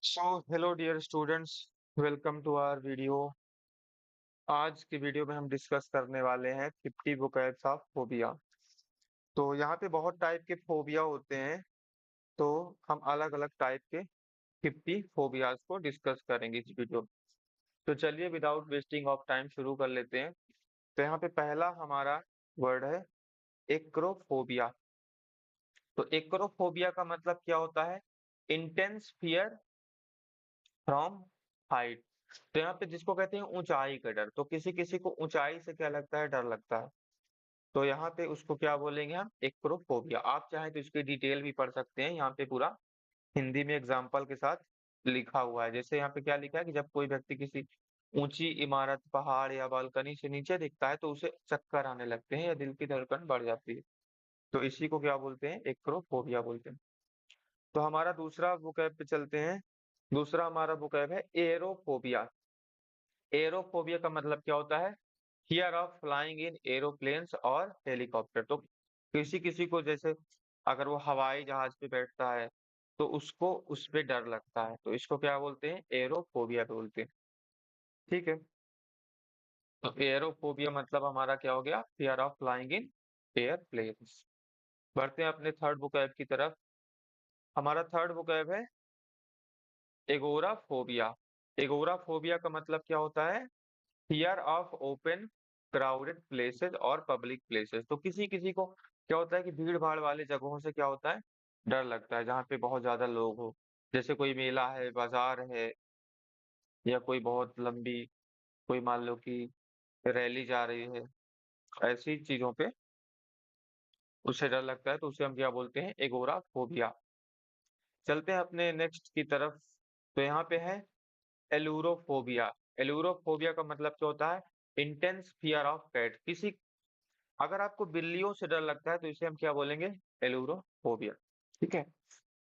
Hello dear students, welcome to our video. आज की video में हम डिस्कस करने वाले हैं 50 वोकैब्स ऑफ फोबिया। तो यहाँ पे बहुत टाइप के फोबिया होते हैं, तो हम अलग अलग टाइप के 50 फोबियाज को डिस्कस करेंगे इस वीडियो में। तो चलिए विदाउट वेस्टिंग ऑफ टाइम शुरू कर लेते हैं। तो यहाँ पे पहला हमारा वर्ड है एक्रोफोबिया। तो एक्रोफोबिया का मतलब क्या होता है? Intense fear from height. तो यहाँ पे जिसको कहते हैं ऊंचाई का डर, तो किसी किसी को ऊंचाई से क्या लगता है? डर लगता है। तो यहाँ पे उसको क्या बोलेंगे हम? एक्रोफोबिया। आप चाहें तो इसकी डिटेल भी पढ़ सकते हैं, यहाँ पे पूरा हिंदी में एग्जाम्पल के साथ लिखा हुआ है। जैसे यहाँ पे क्या लिखा है कि जब कोई व्यक्ति किसी ऊंची इमारत, पहाड़ या बालकनी से नीचे दिखता है तो उसे चक्कर आने लगते हैं या दिल की धड़कन बढ़ जाती है। तो इसी को क्या बोलते हैं? एक्रोफोबिया बोलते हैं। तो हमारा दूसरा वोकैब पे चलते हैं। दूसरा हमारा वोकैब है एरोफोबिया। एरोफोबिया का मतलब क्या होता है? Fear of flying in aeroplanes और हेलीकॉप्टर। तो किसी किसी को जैसे अगर वो हवाई जहाज पे बैठता है तो उसको उस पे डर लगता है, तो इसको क्या बोलते हैं? एरोफोबिया बोलते हैं। ठीक है। तो एरोफोबिया मतलब हमारा क्या हो गया? Fear of flying in airplanes. बढ़ते हैं अपने थर्ड वोकैब की तरफ। हमारा थर्ड वोकैब है एगोराफोबिया। एगोराफोबिया का मतलब क्या होता है? Fear of open crowded places और पब्लिक प्लेसेस। तो किसी किसी को क्या होता है कि भीड़ भाड़ वाले जगहों से क्या होता है? डर लगता है, जहाँ पे बहुत ज्यादा लोग हो। जैसे कोई मेला है, बाजार है, या कोई बहुत लंबी, कोई मान लो कि रैली जा रही है, ऐसी चीजों पे उससे डर लगता है, तो उसे हम क्या बोलते हैं? एगोराफोबिया। चलते हैं अपने नेक्स्ट की तरफ। तो यहाँ पे है एलूरोफोबिया। एलूरोफोबिया का मतलब क्या होता है? Intense fear of cat. किसी अगर आपको बिल्लियों से डर लगता है तो इसे हम क्या बोलेंगे? एलूरोफोबिया। ठीक है।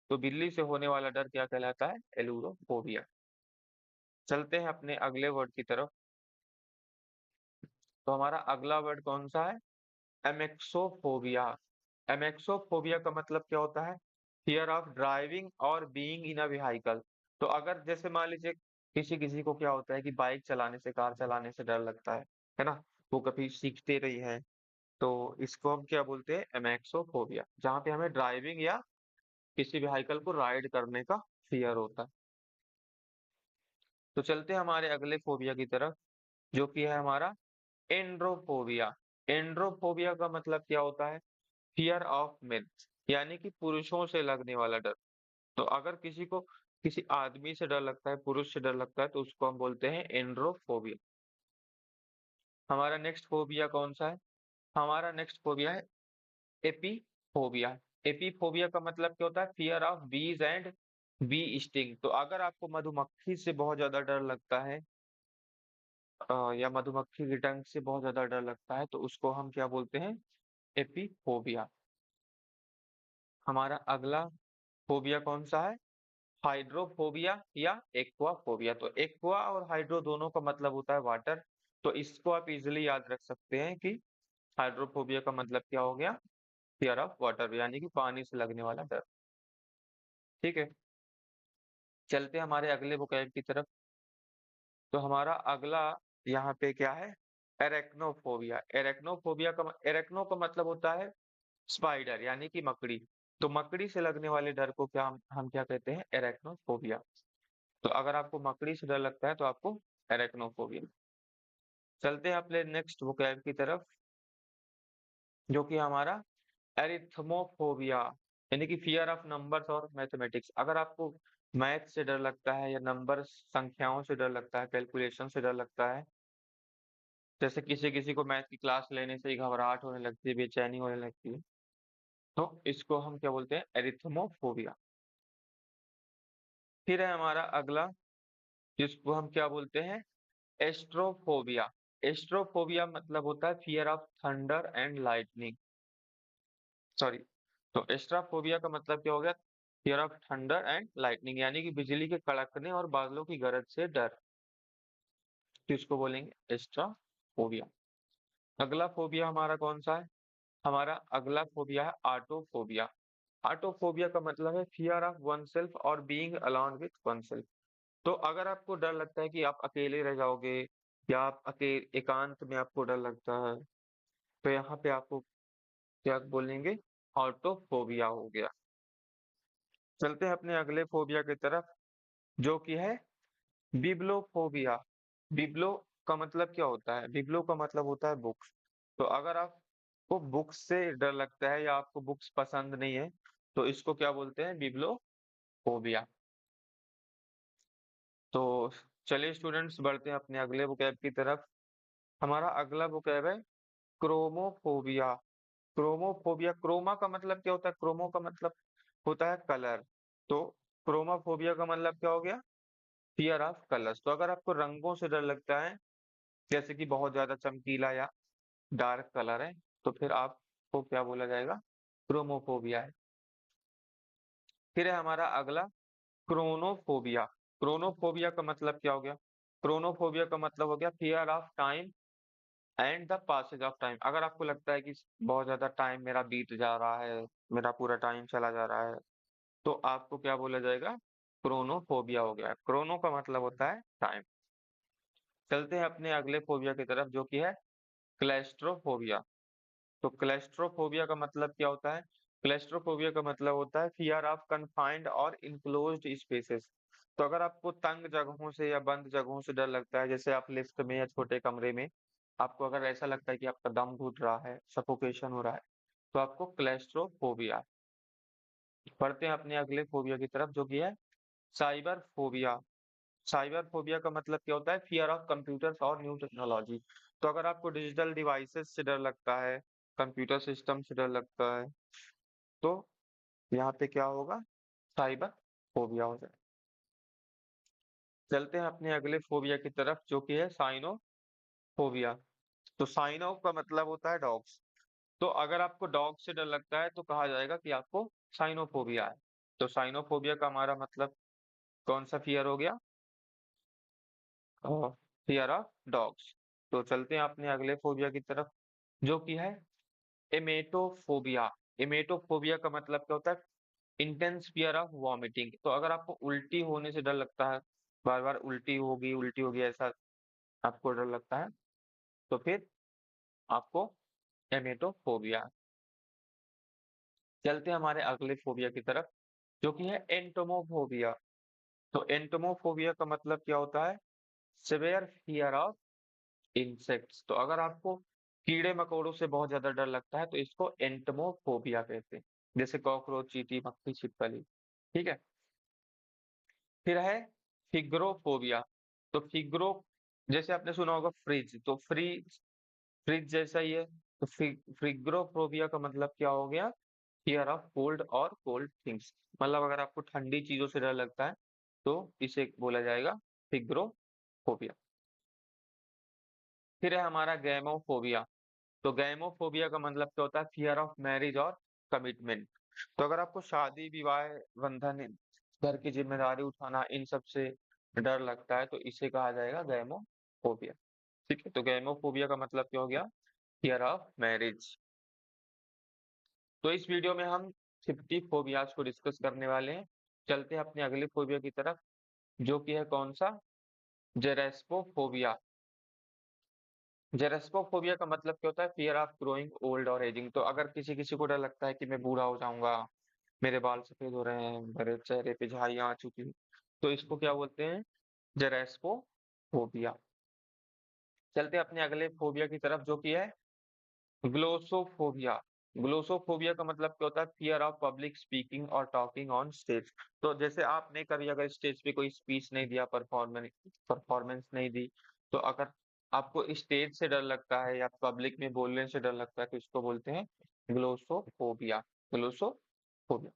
तो बिल्ली से होने वाला डर क्या कहलाता है? एलूरोफोबिया। चलते हैं अपने अगले वर्ड की तरफ। तो हमारा अगला वर्ड कौन सा है? एमेक्सोफोबिया। एमेक्सोफोबिया का मतलब क्या होता है? फियर ऑफ ड्राइविंग और बीइंग इन अ व्हीकल। तो अगर जैसे मान लीजिए किसी किसी को क्या होता है कि बाइक चलाने से, कार चलाने से डर लगता है ना? वो कभी सीखते रही है, तो इसको हम क्या बोलते हैं? एमेक्सोफोबिया, जहाँ पे हमें ड्राइविंग या किसी व्हीकल को राइड करने का फियर होता है। तो चलते हैं हमारे अगले फोबिया की तरफ, जो कि है हमारा एंड्रोफोबिया। एंड्रोफोबिया का मतलब क्या होता है? फियर ऑफ मेन, यानी कि पुरुषों से लगने वाला डर। तो अगर किसी को किसी आदमी से डर लगता है, पुरुष से डर लगता है, तो उसको हम बोलते हैं एंड्रोफोबिया। हमारा नेक्स्ट फोबिया कौन सा है? हमारा नेक्स्ट फोबिया है एपीफोबिया। एपीफोबिया का मतलब क्या होता है? फियर ऑफ बीज एंड बी स्टिंग। तो अगर आपको मधुमक्खी से बहुत ज्यादा डर लगता है, या मधुमक्खी के डंक से बहुत ज्यादा डर लगता है, तो उसको हम क्या बोलते हैं? एपीफोबिया। हमारा अगला फोबिया कौन सा है? हाइड्रोफोबिया या एक्वाफोबिया। तो एक्वा और हाइड्रो दोनों का मतलब होता है वाटर। तो इसको आप इजिली याद रख सकते हैं कि हाइड्रोफोबिया का मतलब क्या हो गया? फियर ऑफ वाटर, यानी कि पानी से लगने वाला डर। ठीक है। चलते हैं हमारे अगले वोकैब की तरफ। तो हमारा अगला यहाँ पे क्या है? एरेक्नोफोबिया। एरेक्नो का मतलब होता है स्पाइडर, यानी कि मकड़ी। तो मकड़ी से लगने वाले डर को क्या हम क्या कहते हैं? एरेक्नोफोबिया। तो अगर आपको मकड़ी से डर लगता है तो आपको एरेक्नोफोबिया। चलते हैं अपने नेक्स्ट वोकैब की तरफ, जो कि हमारा एरिथमोफोबिया, यानी कि फियर ऑफ नंबर्स और मैथमेटिक्स। अगर आपको मैथ से डर लगता है या नंबर संख्याओं से डर लगता है, कैलकुलेशन से डर लगता है, जैसे किसी किसी को मैथ की क्लास लेने से ही घबराहट होने लगती है, बेचैनी होने लगती है, तो इसको हम क्या बोलते हैं? एरिथमोफोबिया। फिर है हमारा अगला, जिसको हम क्या बोलते हैं? एस्ट्रोफोबिया। एस्ट्रोफोबिया मतलब होता है fear of thunder and lightning. Sorry. तो एस्ट्रोफोबिया का मतलब क्या हो गया? Fear of thunder and lightning, यानी कि बिजली के कड़कने और बादलों की गरज से डर। तो इसको बोलेंगे एस्ट्रोफोबिया। अगला फोबिया हमारा कौन सा है? हमारा अगला फोबिया है आटोफोबिया। ऑटोफोबिया का मतलब है फियर ऑफ वन सेल्फ और being alone with one self. तो अगर आपको डर लगता है कि आप अकेले रह जाओगे या आप एकांत में आपको डर लगता है, तो यहाँ पे आपको क्या बोलेंगे, ऑटोफोबिया हो गया। चलते हैं अपने अगले फोबिया की तरफ, जो कि है बिब्लोफोबिया। बिब्लो का मतलब क्या होता है? बिब्लो का मतलब होता है बुक्स। तो अगर आपको बुक्स से डर लगता है या आपको बुक्स पसंद नहीं है, तो इसको क्या बोलते हैं? बिब्लोफोबिया। तो चलिए स्टूडेंट्स, बढ़ते हैं अपने अगले वोकैब की तरफ। हमारा अगला वोकैब है क्रोमोफोबिया। क्रोमोफोबिया, क्रोमा का मतलब क्या होता है? क्रोमो का मतलब होता है कलर। तो क्रोमोफोबिया का मतलब क्या हो गया? Fear of colours. तो अगर आपको रंगों से डर लगता है, जैसे कि बहुत ज्यादा चमकीला या डार्क कलर है, तो फिर आपको क्या बोला जाएगा? क्रोमोफोबिया है। फिर है हमारा अगला क्रोनोफोबिया। क्रोनोफोबिया का मतलब क्या हो गया? क्रोनोफोबिया का मतलब हो गया fear of time and the passage of time. अगर आपको लगता है कि बहुत ज्यादा टाइम मेरा बीत जा रहा है, मेरा पूरा टाइम चला जा रहा है, तो आपको क्या बोला जाएगा? क्रोनोफोबिया हो गया। क्रोनो का मतलब होता है टाइम। चलते हैं अपने अगले फोबिया की तरफ, जो कि है क्लेस्ट्रोफोबिया। तो क्लेस्ट्रोफोबिया का मतलब क्या होता है? क्लेस्ट्रोफोबिया का मतलब होता है फियर ऑफ कन्फाइंड और इनक्लोज्ड स्पेसेस। तो अगर आपको तंग जगहों से या बंद जगहों से डर लगता है, जैसे आप लिफ्ट में या छोटे कमरे में, आपको अगर ऐसा लगता है कि आपका दम घुट रहा है, सफोकेशन हो रहा है, तो आपको क्लेस्ट्रोफोबिया। बढ़ते हैं अपने अगले फोबिया की तरफ, जो कि है साइबर फोबिया। साइबर फोबिया का मतलब क्या होता है? फियर ऑफ कंप्यूटर्स और न्यू टेक्नोलॉजी। तो अगर आपको डिजिटल डिवाइसेस से डर लगता है, कंप्यूटर सिस्टम से डर लगता है, तो यहाँ पे क्या होगा? साइबर फोबिया हो जाए। चलते हैं अपने अगले फोबिया की तरफ, जो कि है साइनोफोबिया। तो साइनो का मतलब होता है डॉग्स। तो अगर आपको डॉग से डर लगता है, तो कहा जाएगा कि आपको साइनोफोबिया है। तो साइनोफोबिया का हमारा मतलब कौन सा फियर हो गया? Fear of dogs. तो चलते हैं अपने अगले फोबिया की तरफ, जो कि है एमेटोफोबिया। एमेटोफोबिया का मतलब क्या होता है? Intense fear of vomiting. तो अगर आपको उल्टी होने से डर लगता है, बार बार उल्टी होगी ऐसा आपको डर लगता है, तो फिर आपको एमेटोफोबिया। चलते हैं हमारे अगले फोबिया की तरफ, जो कि है एंटोमोफोबिया। तो एंटोमोफोबिया का मतलब क्या होता है? Severe fear of insects. तो अगर आपको कीड़े मकोड़ों से बहुत ज्यादा डर लगता है, तो इसको एंटोमोफोबिया कहते हैं, जैसे कॉकरोच, चींटी, मक्खी, छिपकली। ठीक है। फिर है फिग्रोफोबिया। तो फिग्रो, जैसे आपने सुना होगा फ्रिज, तो फ्रिज जैसा ही है। तो फिग्रोफोबिया का मतलब क्या हो गया? फियर ऑफ कोल्ड और कोल्ड थिंग्स। मतलब अगर आपको ठंडी चीजों से डर लगता है, तो इसे बोला जाएगा फिग्रोफोबिया। फिर है हमारा गैमोफोबिया। तो गैमोफोबिया का मतलब क्या होता है? फियर ऑफ मैरिज और कमिटमेंट। तो अगर आपको शादी, विवाह बंधन, घर की जिम्मेदारी उठाना, इन सब से डर लगता है, तो इसे कहा जाएगा गैमोफोबिया। ठीक है। तो गैमोफोबिया का मतलब क्या हो गया? Fear of marriage. तो इस वीडियो में हम 50 फोबियाज को डिस्कस करने वाले हैं। चलते हैं अपने अगले फोबिया की तरफ, जो कि है कौन सा? जेरेस्पोफोबिया। जेरेस्पोफोबिया का मतलब क्या होता है? फियर ऑफ ग्रोइंग ओल्ड और एजिंग। तो अगर किसी किसी को डर लगता है कि मैं बूढ़ा हो जाऊंगा, मेरे बाल सफेद हो रहे हैं, मेरे चेहरे पे झाइयां आ चुकी हैं, तो इसको क्या बोलते हैं? जेरेस्पोफोबिया। चलते हैं अपने अगले फोबिया की तरफ, जो कि है ग्लोसोफोबिया। ग्लोसोफोबिया का मतलब क्या होता है? फियर ऑफ पब्लिक स्पीकिंग और टॉकिंग ऑन स्टेज। तो जैसे आपने कभी अगर स्टेज पे कोई स्पीच नहीं दिया, परफॉर्मेंस नहीं दी, तो अगर आपको स्टेज से डर लगता है या पब्लिक में बोलने से डर लगता है, तो इसको बोलते हैं ग्लोसोफोबिया। ग्लोसोफोबिया।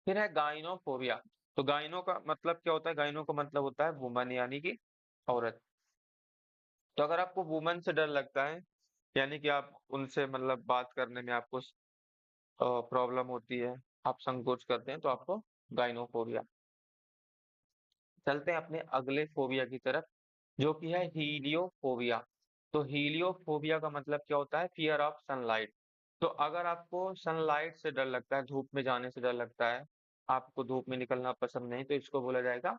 फिर है गाइनोफोबिया। तो गाइनो का मतलब क्या होता है? गाइनो का मतलब होता है वुमन, यानी कि औरत। तो अगर आपको वुमन से डर लगता है, यानी कि आप उनसे मतलब बात करने में आपको प्रॉब्लम होती है, आप संकोच करते हैं, तो आपको गाइनोफोबिया। चलते हैं अपने अगले फोबिया की तरफ, जो कि है हीलियोफोबिया। तो हीलियोफोबिया का मतलब क्या होता है? Fear of sunlight. तो अगर आपको सनलाइट से डर लगता है, धूप में जाने से डर लगता है, आपको धूप में निकलना पसंद नहीं, तो इसको बोला जाएगा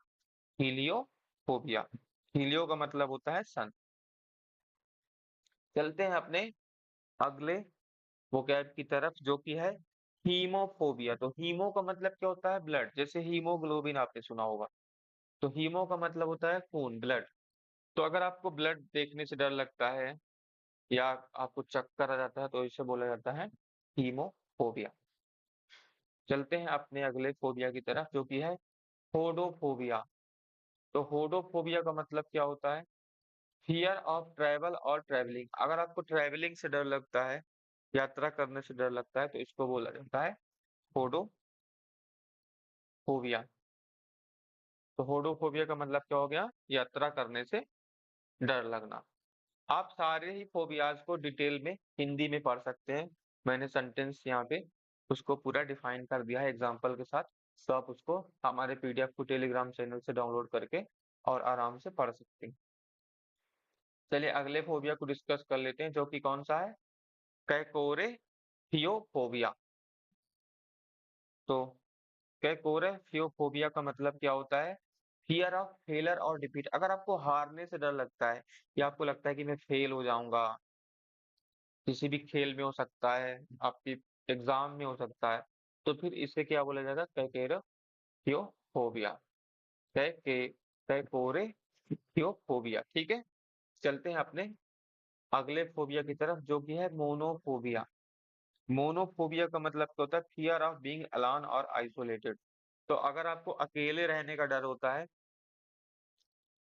हीलियोफोबिया। हीलियो का मतलब होता है सन। चलते हैं अपने अगले वोकैब की तरफ, जो कि है हीमोफोबिया। तो हीमो का मतलब क्या होता है? ब्लड। जैसे हीमोग्लोबिन आपने सुना होगा, तो हीमो का मतलब होता है खून, ब्लड। तो अगर आपको ब्लड देखने से डर लगता है या आपको चक्कर आ जाता है, तो इसे बोला जाता है हीमोफोबिया। चलते हैं अपने अगले फोबिया की तरफ, जो कि है होडोफोबिया। तो होडोफोबिया का मतलब क्या होता है? फियर ऑफ ट्रैवल और ट्रैवलिंग। अगर आपको ट्रैवलिंग से डर लगता है, यात्रा करने से डर लगता है, तो इसको बोला जाता है होडोफोबिया। तो होडोफोबिया का मतलब क्या हो गया? यात्रा करने से डर लगना। आप सारे ही फोबियाज को डिटेल में हिंदी में पढ़ सकते हैं। मैंने सेंटेंस यहाँ पे उसको पूरा डिफाइन कर दिया है एग्जाम्पल के साथ। तो आप उसको हमारे पीडीएफ को टेलीग्राम चैनल से डाउनलोड करके और आराम से पढ़ सकते हैं। चलिए अगले फोबिया को डिस्कस कर लेते हैं, जो कि कौन सा है? कैकोरेथियोफोबिया। तो कैकोरेथियोफोबिया का मतलब क्या होता है? फियर ऑफ फेलर और डिफीट। अगर आपको हारने से डर लगता है या आपको लगता है कि मैं फेल हो जाऊंगा, किसी भी खेल में हो सकता है, आपकी एग्जाम में हो सकता है, तो फिर इसे क्या बोला जाएगा? कैकेरोफियोफोबिया। कैकोरेथियोफोबिया। ठीक है। चलते हैं अपने अगले फोबिया की तरफ, जो कि है मोनोफोबिया। मोनोफोबिया का मतलब क्या होता है? फियर ऑफ बीइंग अलोन और आइसोलेटेड। तो अगर आपको अकेले रहने का डर होता है,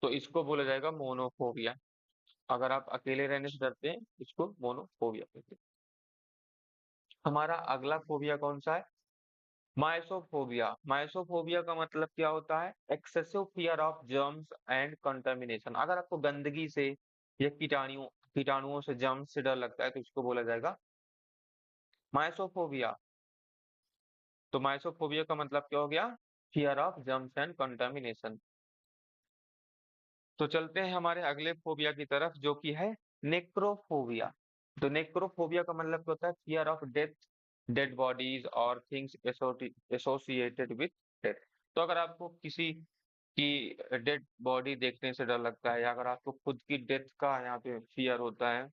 तो इसको बोला जाएगा मोनोफोबिया। अगर आप अकेले रहने से डरते हैं, इसको मोनोफोबिया कहते हैं। हमारा अगला फोबिया कौन सा है? माइसोफोबिया। माइसोफोबिया का मतलब क्या होता है? Excessive fear of germs and contamination. अगर आपको गंदगी से या कीटाणुओं से, जर्म्स से डर लगता है, तो इसको बोला जाएगा माइसोफोबिया। तो माइसोफोबिया का मतलब क्या हो गया? Fear of germs and contamination. तो चलते हैं हमारे अगले फोबिया की तरफ, जो कि है नेक्रोफोबिया। तो नेक्रोफोबिया का मतलब क्या होता है? Fear of death, dead bodies और थिंग्स एसोसिएटेड विथ डेथ। तो अगर आपको किसी की डेड बॉडी देखने से डर लगता है, या अगर आपको खुद की डेथ का यहाँ पे फियर होता है,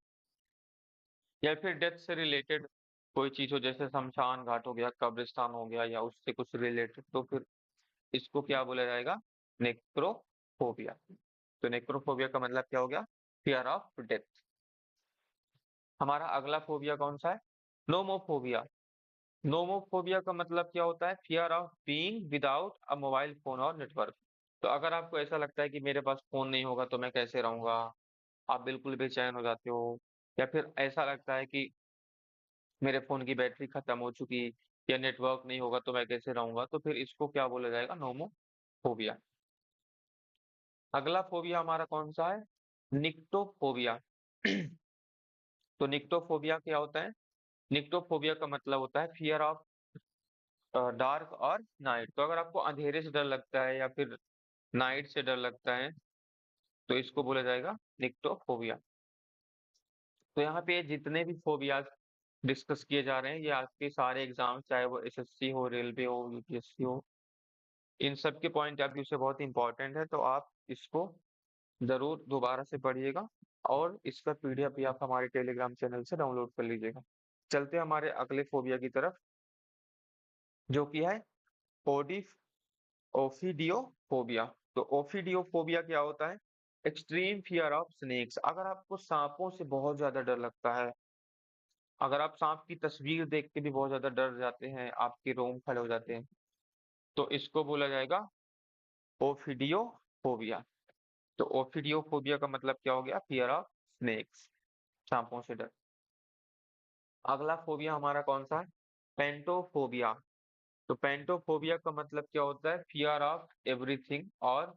या फिर डेथ से रिलेटेड कोई चीज हो, जैसे शमशान घाट हो गया, कब्रिस्तान हो गया, या उससे कुछ रिलेटेड, तो फिर इसको क्या बोला जाएगा? नेक्रोफोबिया। तो नेक्रोफोबिया का मतलब क्या हो गया? Fear of death. हमारा अगला फोबिया कौन सा है? नोमोफोबिया। नोमोफोबिया का मतलब क्या होता है? Fear of being without a mobile phone और नेटवर्क। तो अगर आपको ऐसा लगता है कि मेरे पास फोन नहीं होगा तो मैं कैसे रहूंगा, आप बिल्कुल बेचैन हो जाते हो, या फिर ऐसा लगता है कि मेरे फोन की बैटरी खत्म हो चुकी, या नेटवर्क नहीं होगा तो मैं कैसे रहूंगा, तो फिर इसको क्या बोला जाएगा? नोमोफोबिया। अगला फोबिया हमारा कौन सा है? निक्टोफोबिया। तो निक्टोफोबिया क्या होता है? निक्टोफोबिया का मतलब होता है फियर ऑफ डार्क और नाइट। तो अगर आपको अंधेरे से डर लगता है या फिर नाइट से डर लगता है, तो इसको बोला जाएगा निक्टोफोबिया। तो यहाँ पे जितने भी फोबियाज डिस्कस किए जा रहे हैं, ये आपके सारे एग्जाम, चाहे वो एसएससी हो, रेलवे हो, यूपीएससी हो, इन सब के पॉइंट ऑफ व्यू से बहुत इंपॉर्टेंट है। तो आप इसको जरूर दोबारा से पढ़िएगा, और इसका पीडीएफ भी आप हमारे टेलीग्राम चैनल से डाउनलोड कर लीजिएगा। चलते हैं हमारे अगले फोबिया की तरफ, जो कि है ओडी ओफिडियोफोबिया। तो ओफिडियोफोबिया क्या होता है? Extreme fear of snakes. अगर आपको सांपों से बहुत ज्यादा डर लगता है, अगर आप सांप की तस्वीर देख के भी बहुत ज्यादा डर जाते हैं, आपके रोम खड़े हो जाते हैं, तो इसको बोला जाएगा ओफिडियोफोबिया। तो ओफिडियोफोबिया का मतलब क्या हो गया? फियर ऑफ स्नेक्स, सांपों से डर। अगला फोबिया हमारा कौन सा है? पेंटोफोबिया। तो पेंटोफोबिया का मतलब क्या होता है? फियर ऑफ एवरीथिंग और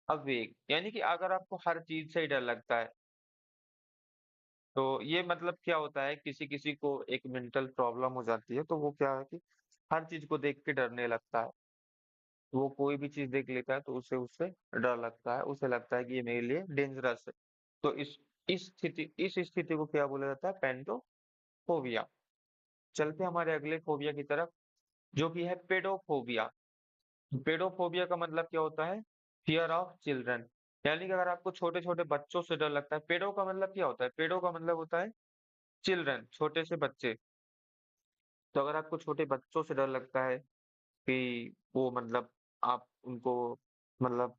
अवेक। यानी कि अगर आपको हर चीज से ही डर लगता है, तो ये मतलब क्या होता है? किसी किसी को एक मेंटल प्रॉब्लम हो जाती है, तो वो क्या है कि हर चीज को देख के डरने लगता है। वो कोई भी चीज देख लेता है तो उसे उससे डर लगता है, उसे लगता है कि ये मेरे लिए डेंजरस है। तो इस स्थिति को क्या बोला जाता है? पेंटोफोबिया। चलते हैं हमारे अगले फोबिया की तरफ, जो कि है पेडोफोबिया। पेडोफोबिया का मतलब क्या होता है? Fear of children. यानी कि अगर आपको छोटे छोटे बच्चों से डर लगता है, पेडो का मतलब क्या होता है? पेडो का मतलब होता है चिल्ड्रन, छोटे से बच्चे। तो अगर आपको छोटे बच्चों से डर लगता है कि वो मतलब आप उनको मतलब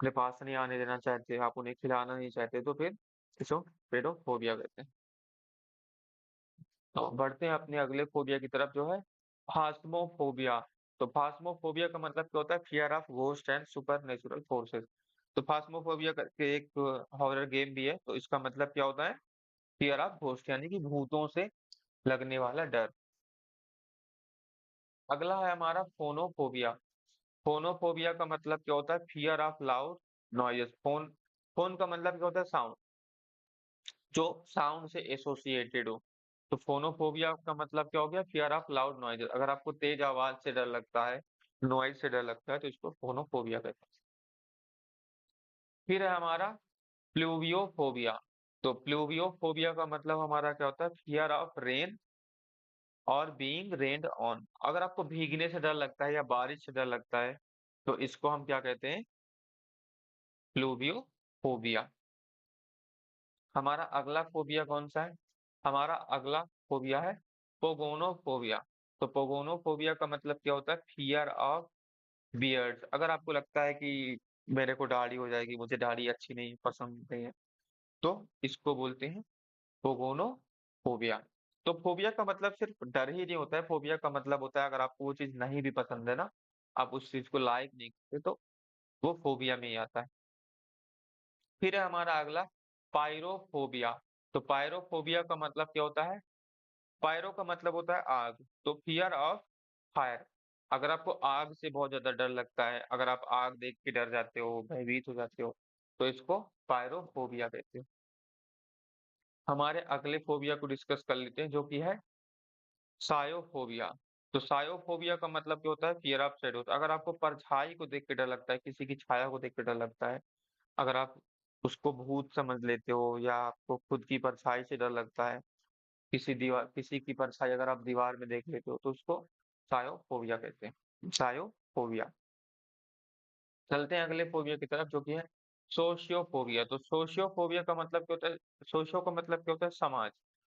अपने पास नहीं आने देना चाहते, आप उन्हें खिलाना नहीं चाहते, तो फिर इसको पेडोफोबिया कहते हैं। तो बढ़ते हैं अपने अगले फोबिया की तरफ, जो है फास्मोफोबिया। तो फास्मोफोबिया का मतलब क्या होता है? Fear of ghost and super natural forces. तो फास्मोफोबिया करके एक हॉरर गेम भी है, तो इसका मतलब क्या होता है? फियर ऑफ घोस्ट, यानी कि भूतों से लगने वाला डर। अगला है हमारा फोनोफोबिया। फोनोफोबिया का मतलब क्या होता है? Fear of loud noise. Phone phone का मतलब क्या होता है? साउंड, जो साउंड से एसोसिएटेड हो। तो फोनोफोबिया का मतलब क्या हो गया? Fear of loud noise. अगर आपको तेज आवाज से डर लगता है, नॉइज से डर लगता है, तो इसको फोनोफोबिया कहते हैं। फिर है हमारा प्लूवियोफोबिया। तो प्लूवियोफोबिया का मतलब हमारा क्या होता है? फियर ऑफ रेन और बीइंग रेन्ड ऑन। अगर आपको भीगने से डर लगता है या बारिश से डर लगता है, तो इसको हम क्या कहते हैं? प्लूवियोफोबिया। हमारा अगला फोबिया कौन सा है? हमारा अगला फोबिया है पोगोनोफोबिया। तो पोगोनोफोबिया का मतलब क्या होता है? Fear of beards. अगर आपको लगता है कि मेरे को दाढ़ी हो जाएगी, मुझे दाढ़ी अच्छी नहीं पसंद नहीं है, तो इसको बोलते हैं पोगोनोफोबिया। तो फोबिया का मतलब सिर्फ डर ही नहीं होता है, फोबिया का मतलब होता है अगर आपको वो चीज नहीं भी पसंद है ना, आप उस चीज को लाइक नहीं करते, तो वो फोबिया में ही आता है। फिर है हमारा अगला पायरोफोबिया। तो पायरोफोबिया का मतलब क्या होता है? पायरो का मतलब होता है आग, तो फियर ऑफ फायर। अगर आपको आग से बहुत ज्यादा डर लगता है, अगर आप आग देख के डर जाते हो, भयभीत हो जाते हो, तो इसको पायरोफोबिया कहते हैं। हमारे अगले फोबिया को डिस्कस कर लेते हैं, जो कि है सायोफोबिया। तो सायोफोबिया का मतलब क्या होता है? Fear of shadows. अगर आपको परछाई को देख के डर लगता है, किसी की छाया को देख के डर लगता है, अगर आप उसको भूत समझ लेते हो, या आपको खुद की परछाई से डर लगता है, किसी की परछाई अगर आप दीवार में देख लेते हो, तो उसको सायोफोबिया कहते हैं। सायोफोबिया। चलते हैं अगले फोबिया की तरफ, जो कि है सोशियोफोबिया। तो सोशियोफोबिया का मतलब क्या होता है? सोशियो का मतलब क्या होता है? समाज।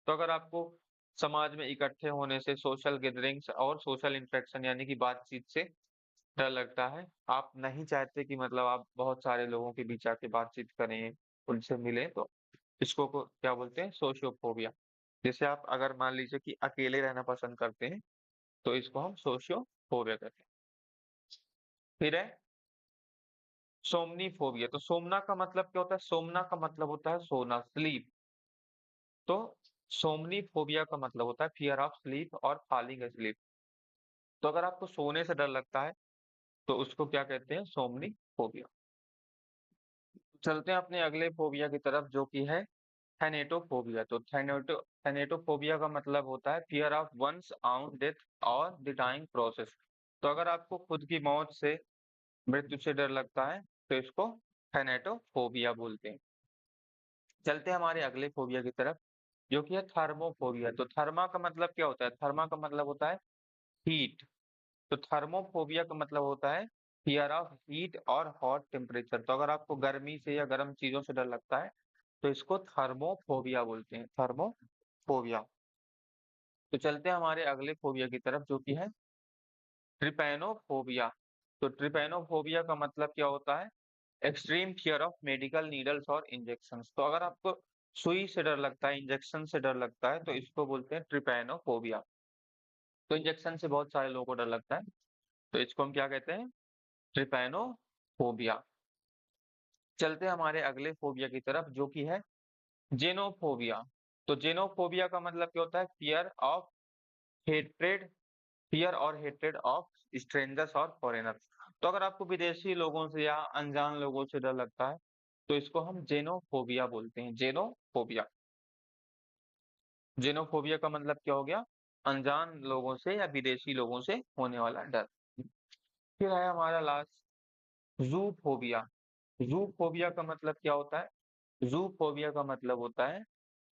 तो अगर आपको समाज में इकट्ठे होने से, सोशल गैदरिंग्स और सोशल इंटरेक्शन यानी कि बातचीत से डर लगता है, आप नहीं चाहते कि मतलब आप बहुत सारे लोगों के बीच आके बातचीत करें, उनसे मिलें, तो इसको क्या बोलते हैं? सोशियोफोबिया। जैसे आप अगर मान लीजिए कि अकेले रहना पसंद करते हैं, तो इसको हम सोशियोफोबिया कहते हैं। फिर है सोमनीफोबिया। तो सोमना का मतलब क्या होता है? सोमना का मतलब होता है सोना, स्लीप। तो सोमनीफोबिया का मतलब होता है फियर ऑफ स्लीप और फॉलिंग asleep। तो अगर आपको सोने से डर लगता है, तो उसको क्या कहते हैं? सोमनीफोबिया। चलते हैं अपने अगले फोबिया की तरफ, जो कि है थैनेटोफोबिया। तो थैनेटोफोबिया का मतलब होता है फियर ऑफ वंस आउन डेथ और द डाइंग प्रोसेस। तो अगर आपको खुद की मौत से, मृत्यु से डर लगता है, तो इसको थैनेटोफोबिया बोलते हैं। चलते हैं हमारे अगले फोबिया की तरफ, जो कि है थर्मोफोबिया। तो थर्मा का मतलब क्या होता है? थर्मा का मतलब होता है हीट। तो थर्मोफोबिया का मतलब होता है फियर ऑफ हीट और हॉट टेम्परेचर। तो अगर आपको गर्मी से या गर्म चीजों से डर लगता है, तो इसको थर्मोफोबिया बोलते हैं, थर्मोफोबिया। तो चलते हैं हमारे अगले फोबिया की तरफ, जो कि है ट्रिपैनोफोबिया। तो ट्रिपैनोफोबिया का मतलब क्या होता है? Extreme fear of medical needles और इंजेक्शंस। तो अगर आपको सुई से डर लगता है, इंजेक्शन से डर लगता है, तो इसको बोलते हैं ट्रिपैनोफोबिया। तो इंजेक्शन से बहुत सारे लोगों को डर लगता है, तो इसको हम क्या कहते हैं? ट्रिपैनोफोबिया। चलते हैं हमारे अगले फोबिया की तरफ, जो कि है जेनोफोबिया। तो जेनोफोबिया का मतलब क्या होता है? हेट्रेड फियर और हेट्रेड ऑफ स्ट्रेंजर्स और फॉरेनर्स। तो अगर आपको विदेशी लोगों से या अनजान लोगों से डर लगता है, तो इसको हम जेनोफोबिया बोलते हैं, जेनोफोबिया। जेनोफोबिया का मतलब क्या हो गया? अनजान लोगों से या विदेशी लोगों से होने वाला डर। फिर है हमारा लास्ट जूफोबिया। जूफोबिया का मतलब क्या होता है? जूफोबिया का मतलब होता है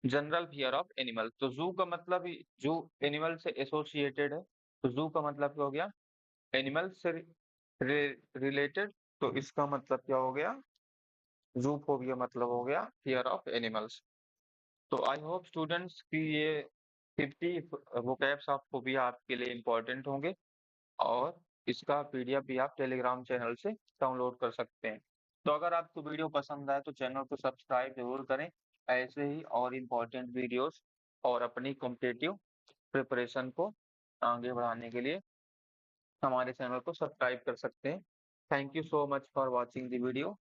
जनरल फियर ऑफ एनिमल। तो जू का मतलब जो एनिमल से एसोसिएटेड है, तो जू का मतलब क्या हो गया, एनिमल से रिलेटेड। तो इसका मतलब क्या हो गया, जूफोबिया मतलब हो गया फियर ऑफ एनिमल्स। तो आई होप स्टूडेंट्स कि ये 50 वोकैब्स ऑफ फोबिया आपके लिए इम्पोर्टेंट होंगे, और इसका पीडीएफ भी आप टेलीग्राम चैनल से डाउनलोड कर सकते हैं। तो अगर आपको वीडियो पसंद आए तो चैनल को सब्सक्राइब जरूर करें, ऐसे ही और इम्पोर्टेंट वीडियोस और अपनी कॉम्पिटिटिव प्रिपरेशन को आगे बढ़ाने के लिए हमारे चैनल को सब्सक्राइब कर सकते हैं। Thank you so much for watching the video.